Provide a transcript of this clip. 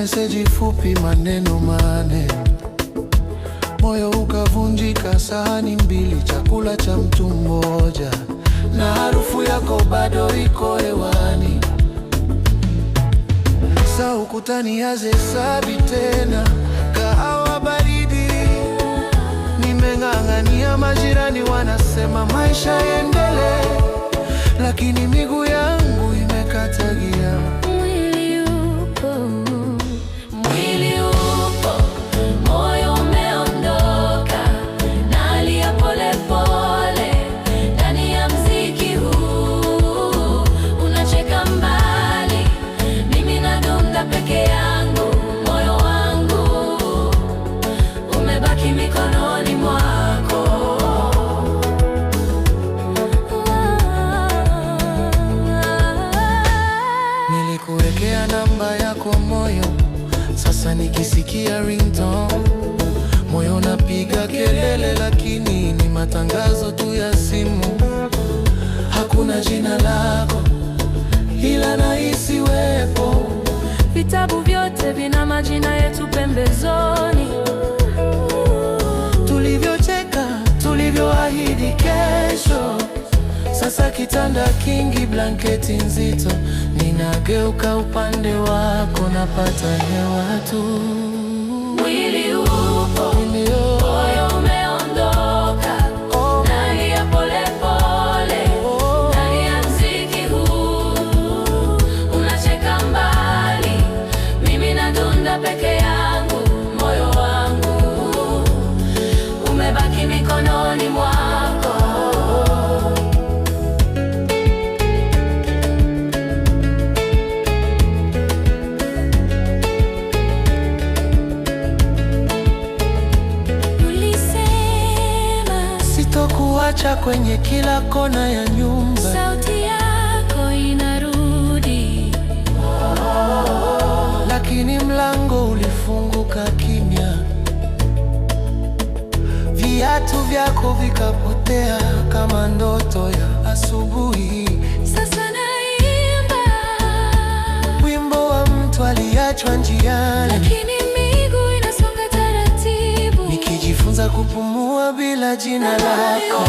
meseji fupi, maneno mane, moyo ukavunjika. Sahani mbili, chakula cha mtu mmoja, na harufu yako bado iko hewani. Saa ukutani hazihesabi tena, kahawa baridi. Nimeng'ang'ania, majirani wanasema maisha yaendelee, lakini miguu yangu imekata gia. Mwili upo, moyo umeondoka, nalia pole pole ndani ya mziki huu. Unacheka mbali, mimi nadunda peke yangu. Moyo wangu umebaki mikononi mwako. Nilikuwekea namba yako moyo, sasa nikisikia ringtone, moyo unapiga kelele, lakini ni matangazo tu ya simu. Hakuna jina lako, ila nahisi wepo. Vitabu vyote vina majina yetu pembezoni. Tulivyocheka, tulivyoahidi kesho. Sasa kitanda kingi, blanketi nzito, ninageuka upande wako, napata hewa tu. Mwili upo, moyo umeondoka, nalia pole pole ndani ya mziki huu. Unacheka mbali, mimi nadunda peke yangu. Moyo wangu umebaki mikononi mwako. Sitokuacha kwenye kila kona ya nyumba. Sauti yako inarudi, lakini mlango ulifunguka kimya. Viatu vyako vikapotea kama ndoto ya asubuhi. sasa naimba Wimbo wa mtu aliachwa njiani, lakini miguu inasonga taratibu. nikijifunza kupumua bila jina lako.